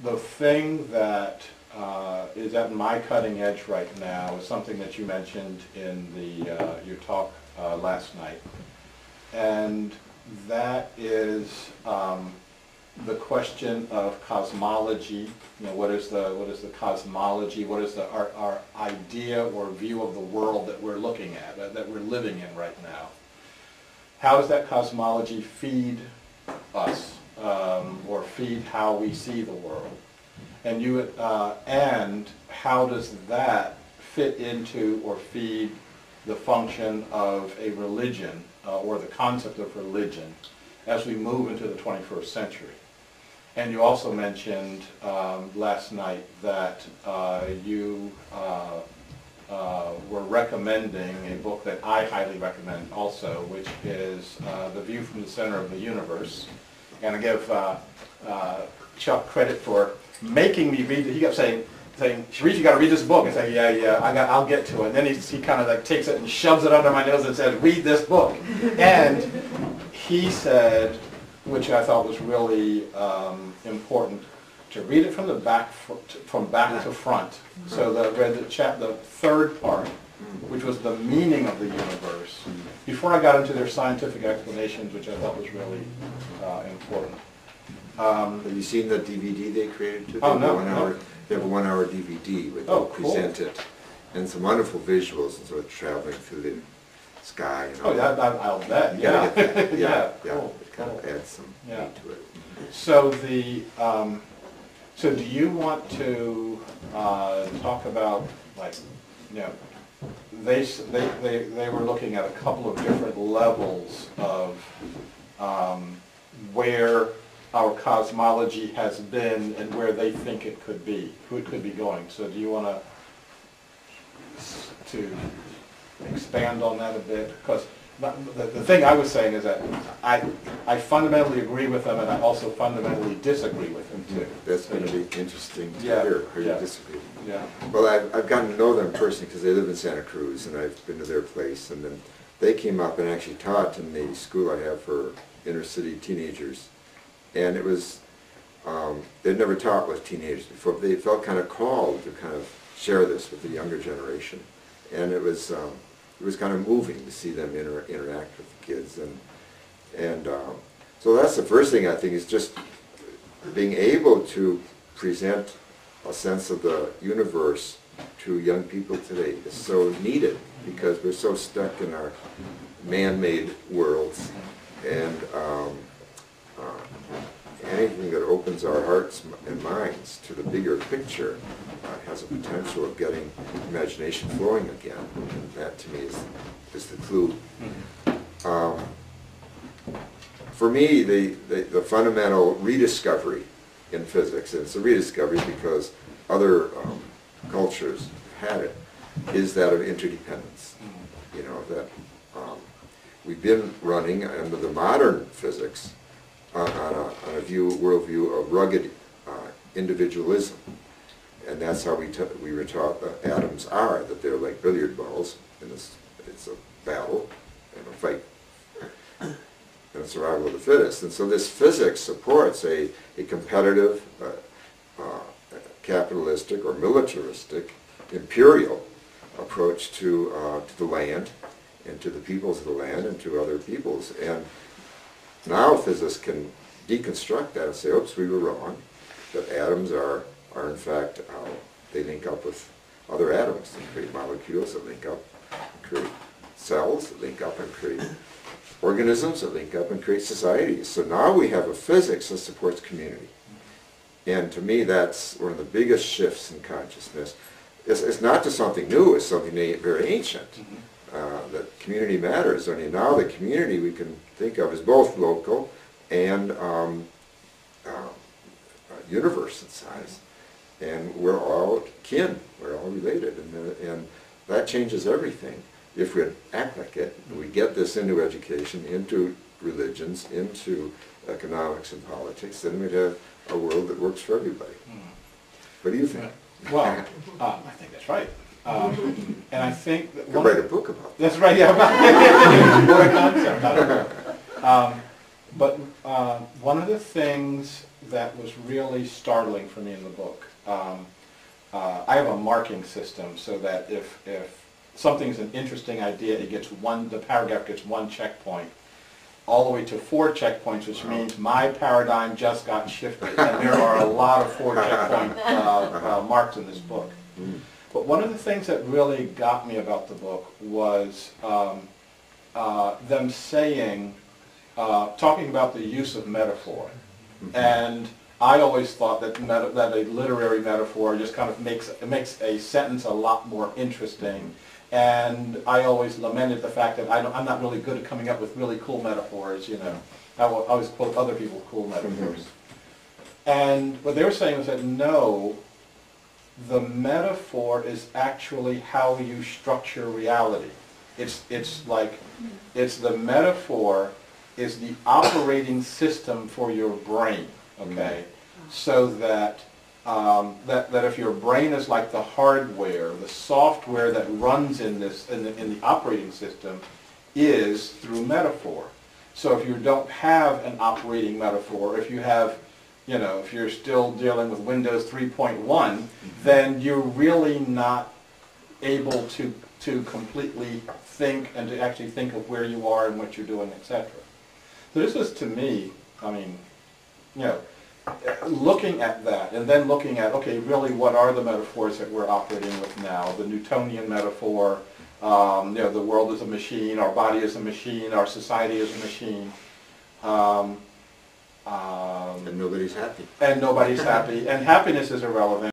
the thing that is at my cutting edge right now is something that you mentioned in your talk last night, and that is the question of cosmology. You know, what is the cosmology? What is our idea or view of the world that we're looking at, that we're living in right now? How does that cosmology feed us, or feed how we see the world? And and how does that fit into or feed the function of a religion, or the concept of religion, as we move into the 21st century? And you also mentioned last night that you were recommending a book that I highly recommend also, which is The View from the Center of the Universe. And I give Chuck credit for making me read it. He kept saying, Sharif, you got to read this book. I say, yeah, I'll get to it. And then he kind of like takes it and shoves it under my nose and says, read this book. And he said, which I thought was really important, to read it from the back, from back to front. So read the third part, which was the meaning of the universe, before I got into their scientific explanations, which I thought was really important. Have you seen the DVD they created too? Oh, no. They have a 1-hour DVD where they present it, and some wonderful visuals, and sort of traveling through the sky. And all that. I'll bet. You gotta get that. Yeah. Cool. It kind of adds some meat to it. So so do you want to talk about, like, you know, they were looking at a couple of different levels of where our cosmology has been and where they think it could be, who it could be going. So do you want to expand on that a bit? Because the thing I was saying is that I fundamentally agree with them, and I also fundamentally disagree with them too. That's going to be interesting to hear how you disagree. Yeah. Well, I've gotten to know them personally because they live in Santa Cruz, and I've been to their place, and then they came up and actually taught in the school I have for inner city teenagers. And it was, they'd never taught with teenagers before. They felt kind of called to kind of share this with the younger generation. And it was kind of moving to see them interact with the kids. And so that's the first thing I think, is just being able to present a sense of the universe to young people today is so needed, because we're so stuck in our man-made worlds. And anything that opens our hearts and minds to the bigger picture has a potential of getting imagination flowing again. And that, to me, is the clue. For me, the fundamental rediscovery in physics, and it's a rediscovery because other cultures had it, is that of interdependence. You know, that we've been running under the modern physics on a worldview of rugged individualism, and that's how we were taught that atoms are, that they're like billiard balls, and it's a battle and a fight and a survival of the fittest. And so this physics supports a competitive, capitalistic or militaristic, imperial approach to the land and to the peoples of the land and to other peoples. And now physicists can deconstruct that and say, oops, we were wrong, that atoms are in fact, they link up with other atoms and create molecules that link up and create cells that link up and create organisms that link up and create societies. So now we have a physics that supports community. And to me, that's one of the biggest shifts in consciousness. It's not just something new, it's something very ancient. That community matters. Only now the community we can think of as both local and universe in size. And we're all kin, we're all related, and that changes everything. If we act like it, we get this into education, into religions, into economics and politics, then we'd have a world that works for everybody. What do you think? Well, I think that's right. And I think that you could write a book about that. That's right, yeah. What a concept, I don't know. But one of the things that was really startling for me in the book. I have a marking system so that if something's an interesting idea, it gets the paragraph gets one checkpoint, all the way to 4 checkpoints, which means my paradigm just got shifted. And there are a lot of 4 checkpoint marks in this book. But one of the things that really got me about the book was them saying, talking about the use of metaphor. And I always thought that a literary metaphor just kind of makes a sentence a lot more interesting. And I always lamented the fact that I'm not really good at coming up with really cool metaphors, you know. I always quote other people's cool metaphors. And what they were saying was that no, the metaphor is actually how you structure reality. It's the metaphor is the operating system for your brain, okay? So that that if your brain is like the hardware, the software that runs in the operating system is through metaphor. So if you don't have an operating metaphor, if you have, you know, if you're still dealing with Windows 3.1, then you're really not able to completely think and to actually think of where you are and what you're doing, etc. So this was, to me, I mean, you know, looking at that and then looking at, okay, really what are the metaphors that we're operating with now? The Newtonian metaphor, you know, the world is a machine, our body is a machine, our society is a machine. And nobody's happy. And nobody's happy. And happiness is irrelevant.